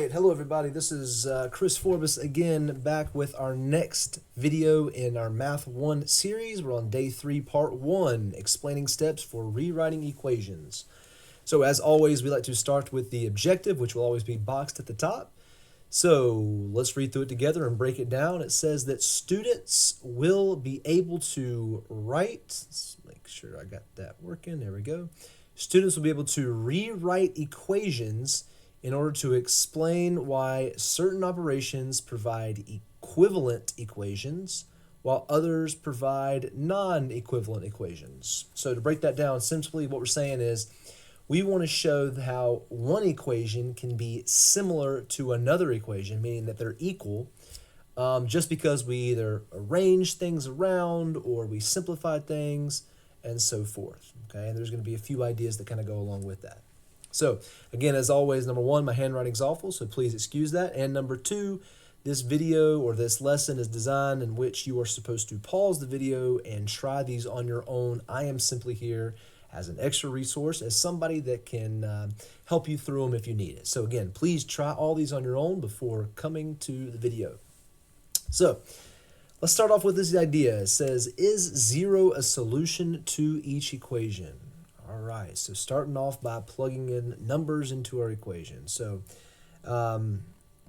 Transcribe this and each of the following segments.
right, hello everybody. This is Chris Forbes again, back with our next video in our Math 1 series. We're on day 3, part 1, explaining steps for rewriting equations. So as always, we like to start with the objective, which will always be boxed at the top. So let's read through it together and break it down. It says that students will be able to write, let's make sure I got that working, there we go. Students will be able to rewrite equations in order to explain why certain operations provide equivalent equations while others provide non-equivalent equations. So to break that down simply, what we're saying is we want to show how one equation can be similar to another equation, meaning that they're equal, just because we either arrange things around or we simplify things and so forth. Okay, and there's going to be a few ideas that kind of go along with that. So again, as always, number 1, my handwriting's awful, so please excuse that. And number 2, this video or this lesson is designed in which you are supposed to pause the video and try these on your own. I am simply here as an extra resource, as somebody that can help you through them if you need it. So again, please try all these on your own before coming to the video. So let's start off with this idea. It says, is 0 a solution to each equation? All right, so starting off by plugging in numbers into our equation. So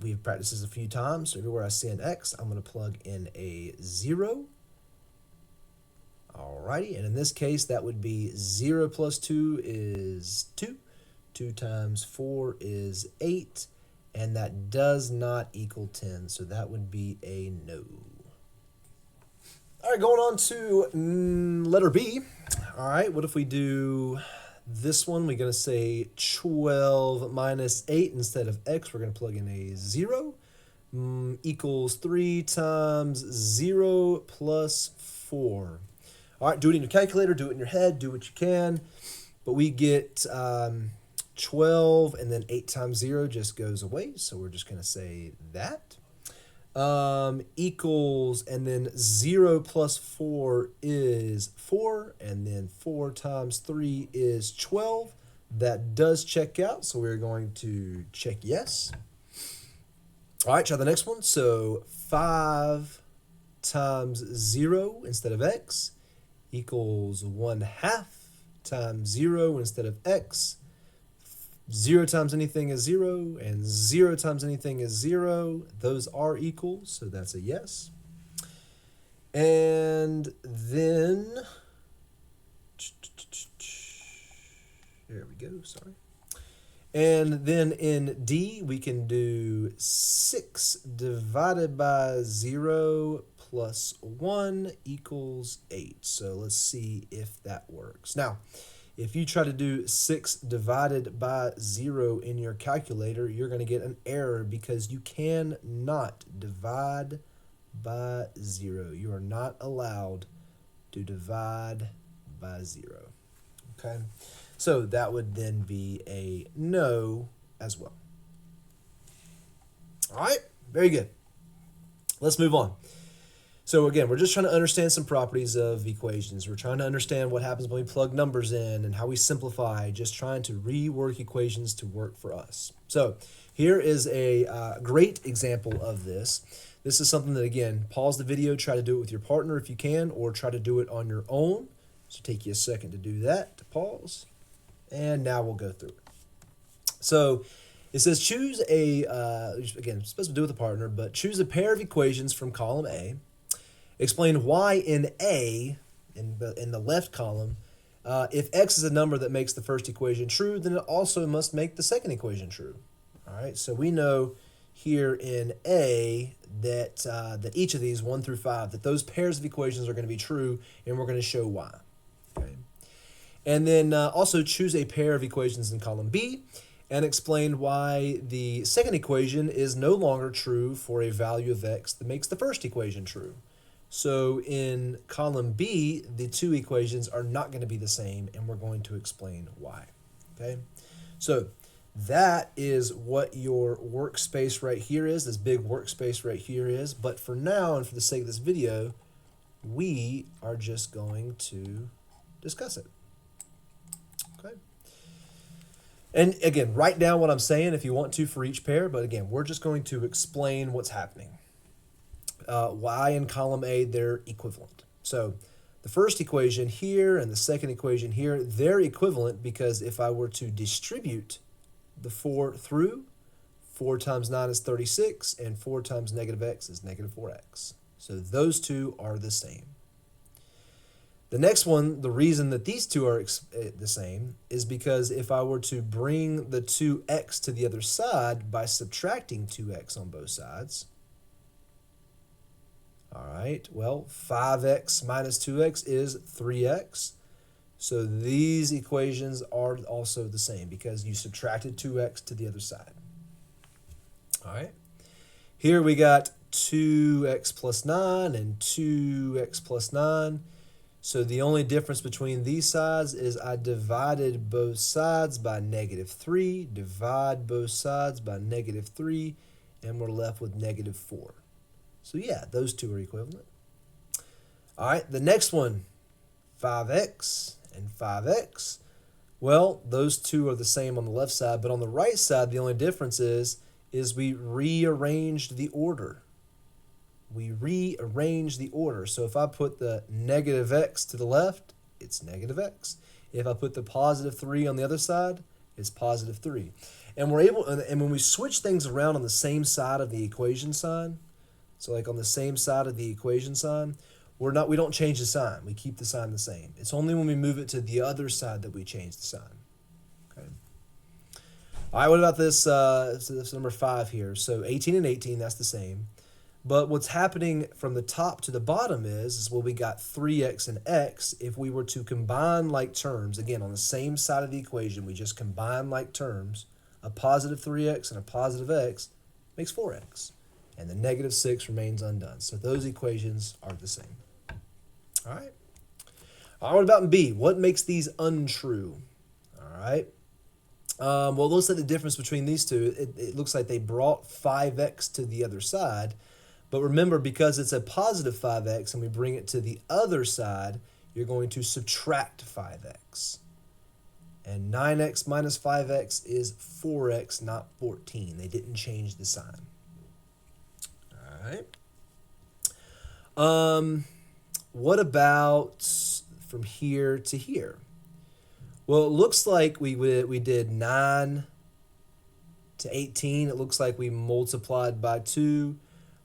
we've practiced this a few times. So everywhere I see an x, I'm going to plug in a 0. All righty, and in this case, that would be 0 plus 2 is 2. 2 times 4 is 8, and that does not equal 10, so that would be a no. All right, going on to letter B. All right, what if we do this one? We're going to say 12 minus 8 instead of x. We're going to plug in a 0 equals 3 times 0 plus 4. All right, do it in your calculator, do it in your head, do what you can. But we get 12, and then 8 times 0 just goes away, so we're just going to say that. Equals, and then 0 plus 4 is 4, and then 4 times 3 is 12. That does check out, so we're going to check yes. All right, try the next one. So 5 times 0 instead of x equals 1/2 times 0 instead of x. 0 times anything is 0, and 0 times anything is 0. Those are equal, so that's a yes. And then, there we go, sorry. And then in D, we can do 6 divided by 0 plus 1 equals 8. So let's see if that works. Now, if you try to do 6 divided by 0 in your calculator, you're going to get an error because you cannot divide by 0. You are not allowed to divide by 0. Okay? So that would then be a no as well. All right? Very good. Let's move on. So again, we're just trying to understand some properties of equations. We're trying to understand what happens when we plug numbers in and how we simplify, just trying to rework equations to work for us. So here is a great example of this. This is something that, again, pause the video, try to do it with your partner if you can, or try to do it on your own. So take you a second to do that, to pause. And now we'll go through it. So it says choose a, again, it's supposed to do with a partner, but choose a pair of equations from column A. Explain why in A, in the left column, if x is a number that makes the first equation true, then it also must make the second equation true. All right, so we know here in A that, that each of these, 1 through 5, that those pairs of equations are going to be true, and we're going to show why. Okay. And then also choose a pair of equations in column B and explain why the second equation is no longer true for a value of x that makes the first equation true. So in column B, the two equations are not going to be the same, and we're going to explain why. Okay, so that is what your workspace right here is, this big workspace right here is. But for now, and for the sake of this video, we are just going to discuss it. Okay. And again, write down what I'm saying if you want to for each pair, but again, we're just going to explain what's happening. Y in column A, they're equivalent. So the first equation here and the second equation here, they're equivalent because if I were to distribute the 4 through, 4 times 9 is 36, and 4 times negative x is negative 4x. So those two are the same. The next one, the reason that these two are the same is because if I were to bring the 2x to the other side by subtracting 2x on both sides, all right, well, 5x minus 2x is 3x. So these equations are also the same because you subtracted 2x to the other side. All right, here we got 2x plus 9 and 2x plus 9. So the only difference between these sides is I divided both sides by negative 3, divide both sides by negative 3, and we're left with negative 4. So yeah, those two are equivalent. All right, the next one, 5x and 5x. Well, those two are the same on the left side, but on the right side, the only difference is we rearranged the order. We rearrange the order. So if I put the negative x to the left, it's negative x. If I put the positive 3 on the other side, it's positive 3. And we're able, and when we switch things around on the same side of the equation sign, so like on the same side of the equation sign, we don't change the sign. We keep the sign the same. It's only when we move it to the other side that we change the sign. Okay. All right, what about this? So this number 5 here. So 18 and 18, that's the same. But what's happening from the top to the bottom is well, we got 3x and x. If we were to combine like terms, again, on the same side of the equation, we just combine like terms, a positive 3x and a positive x makes 4x. And the negative 6 remains undone. So those equations are the same. All right. All right, what about B? What makes these untrue? All right. Well, it looks like the difference between these two, it looks like they brought 5x to the other side. But remember, because it's a positive 5x and we bring it to the other side, you're going to subtract 5x. And 9x minus 5x is 4x, not 14. They didn't change the sign. All right. What about from here to here? Well, it looks like we did 9 to 18. It looks like we multiplied by 2.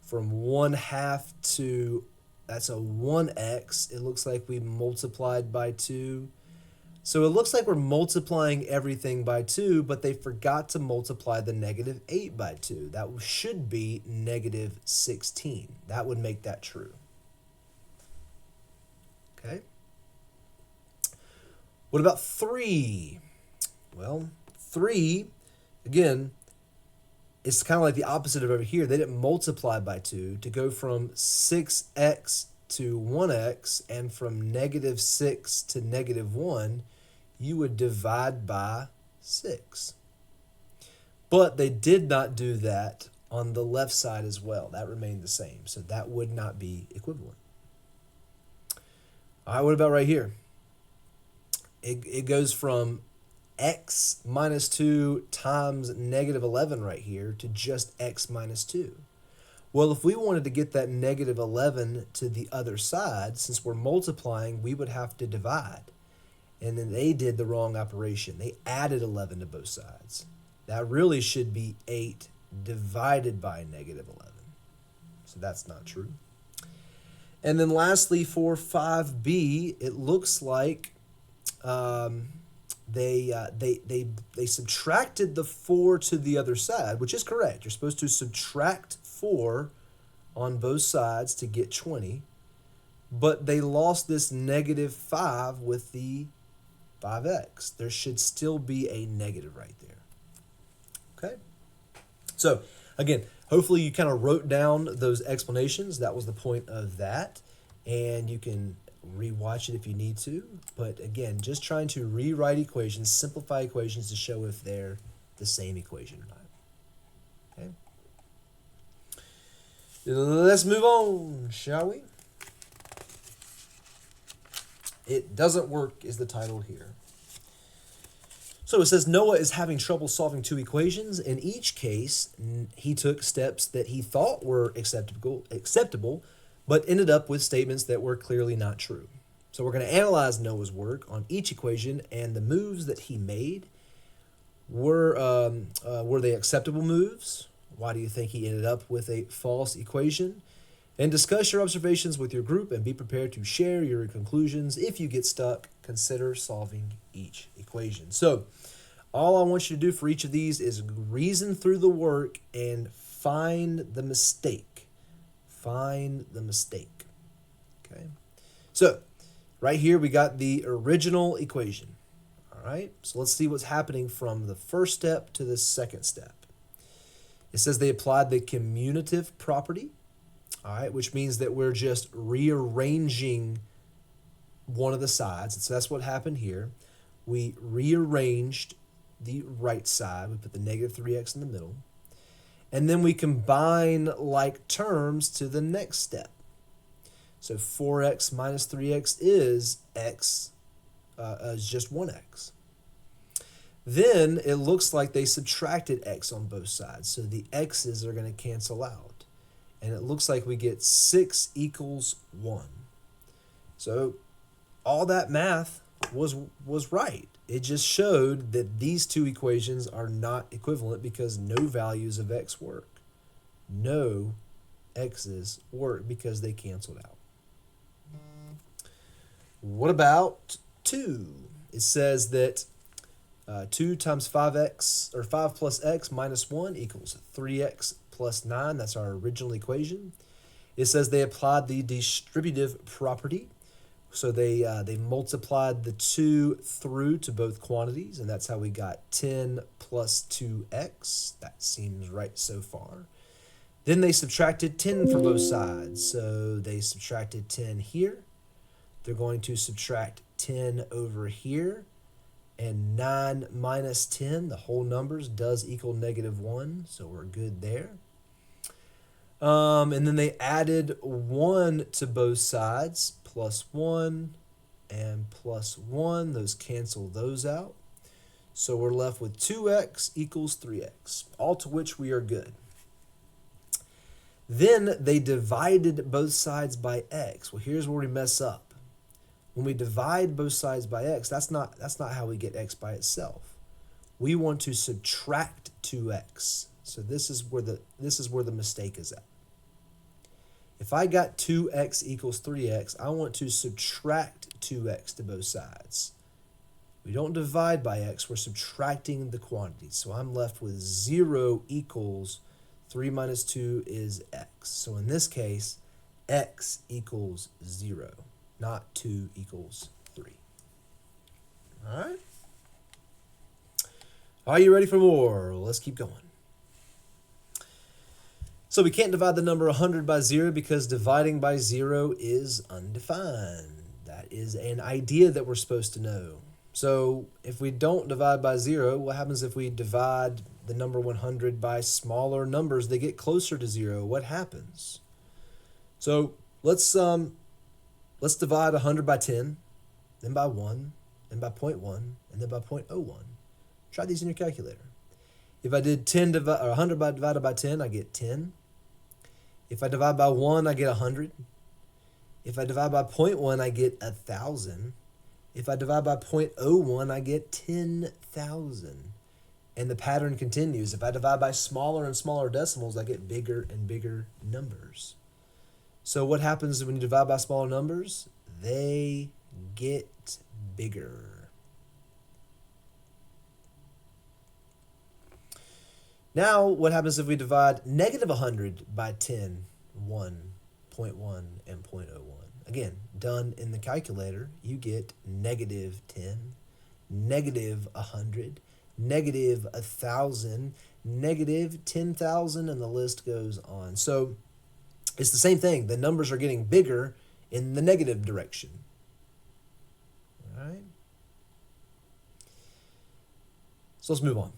From 1/2 to, that's a 1x. It looks like we multiplied by 2. So it looks like we're multiplying everything by 2, but they forgot to multiply the negative 8 by 2. That should be negative 16. That would make that true. Okay. What about 3? Well, 3, again, it's kind of like the opposite of over here. They didn't multiply by 2 to go from 6x to 1x, and from negative 6 to negative 1, you would divide by 6. But they did not do that on the left side as well. That remained the same. So that would not be equivalent. All right, what about right here? It goes from x minus 2 times negative 11 right here to just x minus 2. Well, if we wanted to get that negative 11 to the other side, since we're multiplying, we would have to divide. And then they did the wrong operation. They added 11 to both sides. That really should be 8 divided by negative 11. So that's not true. And then lastly, for 5b, it looks like they subtracted the 4 to the other side, which is correct. You're supposed to subtract 4 on both sides to get 20, but they lost this negative 5 with the 5x. There should still be a negative right there. Okay? So, again, hopefully you kind of wrote down those explanations. That was the point of that, and you can rewatch it if you need to. But again, just trying to rewrite equations, simplify equations to show if they're the same equation or not. Okay. Let's move on, shall we? It doesn't work is the title here. So it says Noah is having trouble solving two equations. In each case, he took steps that he thought were acceptable, but ended up with statements that were clearly not true. So we're going to analyze Noah's work on each equation and the moves that he made. Were they acceptable moves? Why do you think he ended up with a false equation? And discuss your observations with your group and be prepared to share your conclusions. If you get stuck, consider solving each equation. So all I want you to do for each of these is reason through the work and find the mistake. Find the mistake. Okay. So right here we got the original equation. All right. So let's see what's happening from the first step to the second step. It says they applied the commutative property. All right, which means that we're just rearranging one of the sides. And so that's what happened here. We rearranged the right side. We put the negative 3x in the middle. And then we combine like terms to the next step. So 4x minus 3x is x, is just 1x. Then it looks like they subtracted x on both sides. So the x's are going to cancel out. And it looks like we get 6 equals 1. So all that math was right. It just showed that these two equations are not equivalent because no values of x work. No x's work because they canceled out. What about 2? It says that 2 times 5x, or 5 plus x minus 1 equals 3x plus 9. That's our original equation. It says they applied the distributive property. So they multiplied the 2 through to both quantities, and that's how we got 10 plus 2x. That seems right so far. Then they subtracted 10 from both sides. So they subtracted 10 here. They're going to subtract 10 over here. And 9 minus 10, the whole numbers, does equal negative 1. So we're good there. And then they added 1 to both sides, plus 1 and plus 1. Those cancel those out. So we're left with 2x equals 3x, all to which we are good. Then they divided both sides by x. Well, here's where we mess up. When we divide both sides by x, that's not how we get x by itself. We want to subtract 2x. So this is where the mistake is at. If I got 2x equals 3x, I want to subtract 2x to both sides. We don't divide by x, we're subtracting the quantities. So I'm left with 0 equals 3 minus 2 is x. So in this case, x equals 0. Not 2 equals 3. All right. Are you ready for more? Let's keep going. So we can't divide the number 100 by 0 because dividing by 0 is undefined. That is an idea that we're supposed to know. So if we don't divide by 0, what happens if we divide the number 100 by smaller numbers that get closer to 0? What happens? So let's divide 100 by 10, then by 1, then by 0.1, and then by 0.01. Try these in your calculator. If I did 100 divided by 10, I get 10. If I divide by 1, I get 100. If I divide by 0.1, I get 1,000. If I divide by 0.01, I get 10,000. And the pattern continues. If I divide by smaller and smaller decimals, I get bigger and bigger numbers. So what happens when you divide by smaller numbers? They get bigger. Now, what happens if we divide negative 100 by 10, 1, 0.1, and 0.01? Again, done in the calculator, you get negative 10, negative 100, negative 1,000, negative 10,000, and the list goes on. So it's the same thing. The numbers are getting bigger in the negative direction. All right? So let's move on.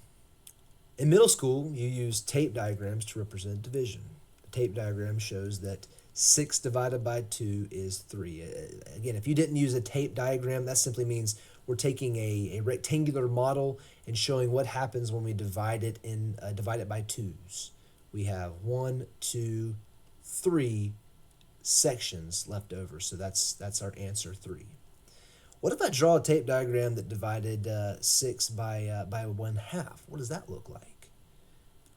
In middle school, you use tape diagrams to represent division. The tape diagram shows that 6 divided by 2 is 3. Again, if you didn't use a tape diagram, that simply means we're taking a rectangular model and showing what happens when we divide it by twos. We have 1, 2, 3 sections left over, so that's our answer 3. What if I draw a tape diagram that divided 6 by 1/2? What does that look like?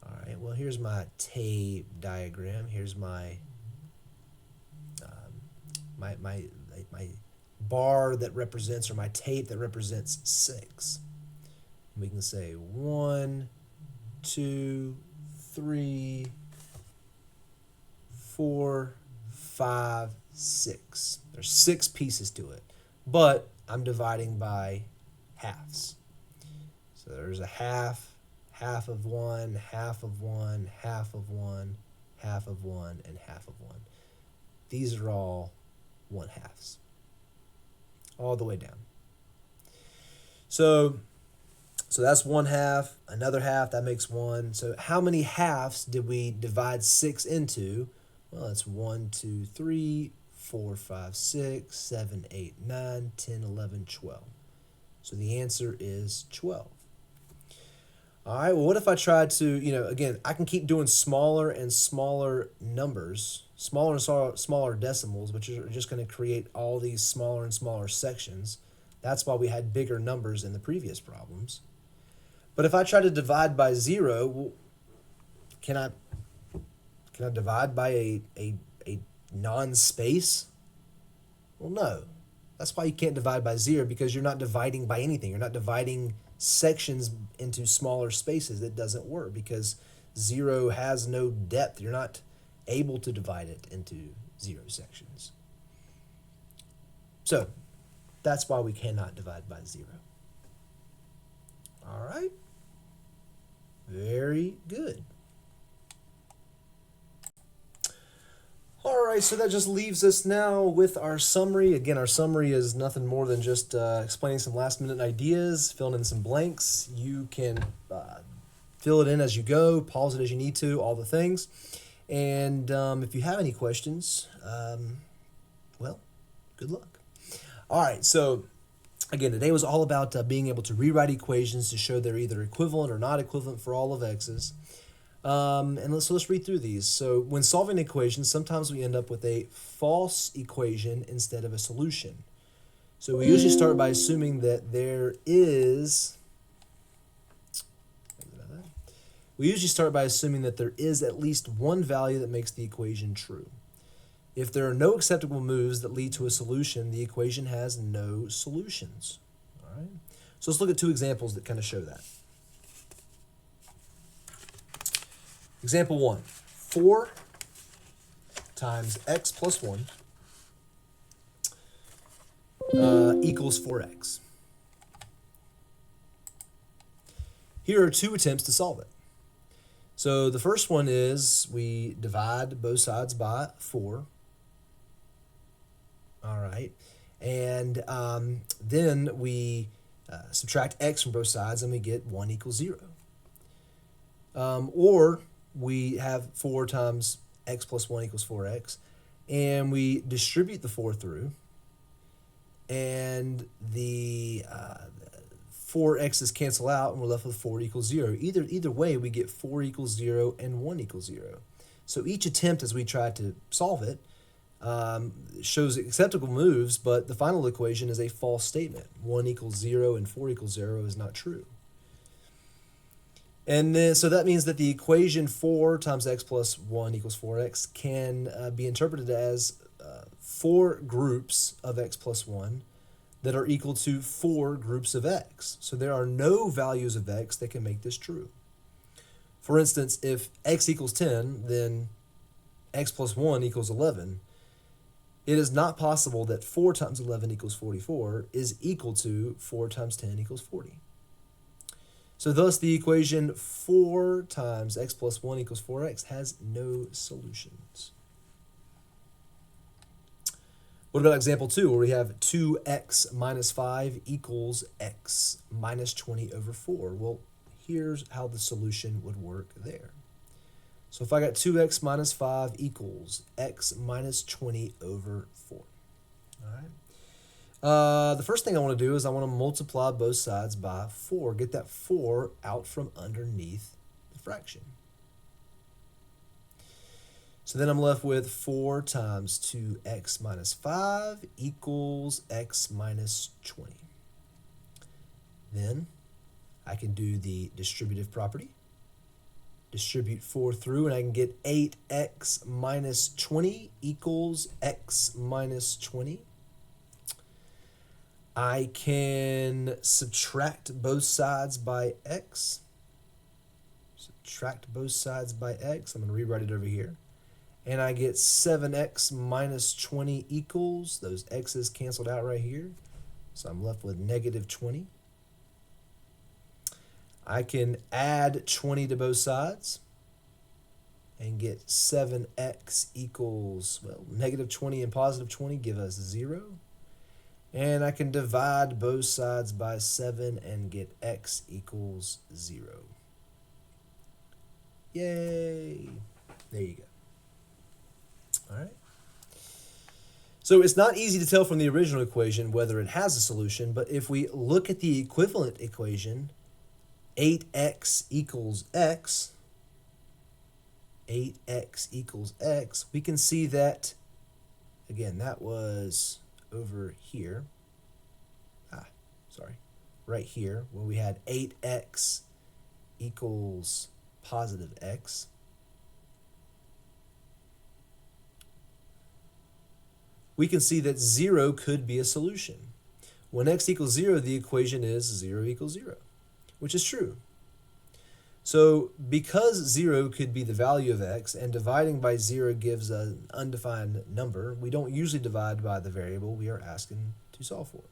All right, well, here's my tape diagram. Here's my my bar that represents, or my tape that represents 6. We can say 1, 2, 3, 4, 5, 6. There's 6 pieces to it, but I'm dividing by halves. So there's a half, half of 1, half of 1, half of 1, half of 1, and half of 1. These are all 1/2s, all the way down. So that's 1/2, another half, that makes 1. So how many halves did we divide 6 into? Well, it's 1, 2, 3, 4, 5, 6, 7, 8, 9, 10, 11, 12. So the answer is 12. All right, well, what if I tried to, again, I can keep doing smaller and smaller numbers, smaller and smaller decimals, which are just going to create all these smaller and smaller sections. That's why we had bigger numbers in the previous problems. But if I try to divide by 0, well, can I divide by a non-space? Well, no. That's why you can't divide by 0, because you're not dividing by anything. You're not dividing sections into smaller spaces. It doesn't work because 0 has no depth. You're not able to divide it into 0 sections. So that's why we cannot divide by 0. All right. Very good. All right, so that just leaves us now with our summary. Again, our summary is nothing more than just explaining some last-minute ideas, filling in some blanks. You can fill it in as you go, pause it as you need to, all the things. And if you have any questions, well, good luck. All right, so again, today was all about being able to rewrite equations to show they're either equivalent or not equivalent for all of x's. And let's read through these. So when solving equations, sometimes we end up with a false equation instead of a solution. So we usually start by assuming that there is at least one value that makes the equation true. If there are no acceptable moves that lead to a solution, the equation has no solutions. All right. So let's look at 2 examples that kind of show that. Example 1, 4 times x plus 1 equals 4x. Here are 2 attempts to solve it. So the first one is we divide both sides by 4. All right. And then we subtract x from both sides and we get 1 equals 0. Or we have 4 times x plus 1 equals 4x, and we distribute the 4 through, and the 4x's cancel out, and we're left with 4 equals 0. Either way, we get 4 equals 0 and 1 equals 0. So each attempt as we try to solve it shows acceptable moves, but the final equation is a false statement. 1 equals 0 and 4 equals 0 is not true. And then, so that means that the equation 4 times x plus 1 equals 4x can be interpreted as 4 groups of x plus 1 that are equal to 4 groups of x. So there are no values of x that can make this true. For instance, if x equals 10, then x plus 1 equals 11. It is not possible that 4 times 11 equals 44 is equal to 4 times 10 equals 40. So thus the equation 4 times x plus 1 equals 4x has no solutions. What about example 2, where we have 2x minus 5 equals x minus 20 over 4? Well, here's how the solution would work there. So if I got 2x minus 5 equals x minus 20 over 4. All right. The first thing I want to do is I want to multiply both sides by 4. Get that 4 out from underneath the fraction. So then I'm left with 4 times 2x minus 5 equals x minus 20. Then I can do the distributive property. Distribute 4 through, and I can get 8x minus 20 equals x minus 20. I can subtract both sides by x. Subtract both sides by x. I'm going to rewrite it over here. And I get 7x minus 20 equals, those x's canceled out right here. So I'm left with negative 20. I can add 20 to both sides and get 7x equals, well, negative 20 and positive 20 give us 0. And I can divide both sides by 7 and get x equals 0. Yay! There you go. All right. So it's not easy to tell from the original equation whether it has a solution, but if we look at the equivalent equation, 8x equals x, 8x equals x, we can see that, again, that was over here. Right here, where we had 8x equals positive x. We can see that 0 could be a solution. When x equals 0, the equation is 0 equals 0, which is true. So because 0 could be the value of x, and dividing by 0 gives an undefined number, we don't usually divide by the variable we are asking to solve for.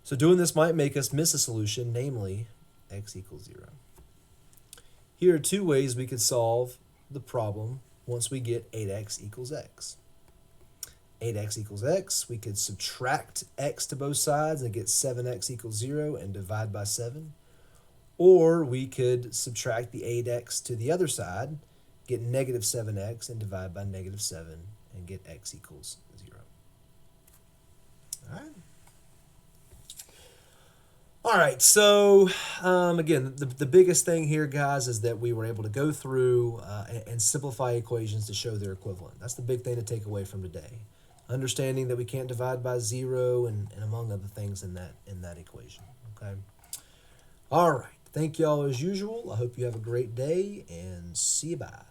So doing this might make us miss a solution, namely x equals 0. Here are 2 ways we could solve the problem once we get 8x equals x. 8x equals x, we could subtract x to both sides and get 7x equals 0 and divide by 7. Or we could subtract the 8x to the other side, get negative 7x and divide by negative 7 and get x equals 0. All right. All right, so again, the biggest thing here, guys, is that we were able to go through and simplify equations to show their equivalent. That's the big thing to take away from today. Understanding that we can't divide by 0 and among other things in that equation. Okay. All right. Thank y'all as usual. I hope you have a great day, and see you bye.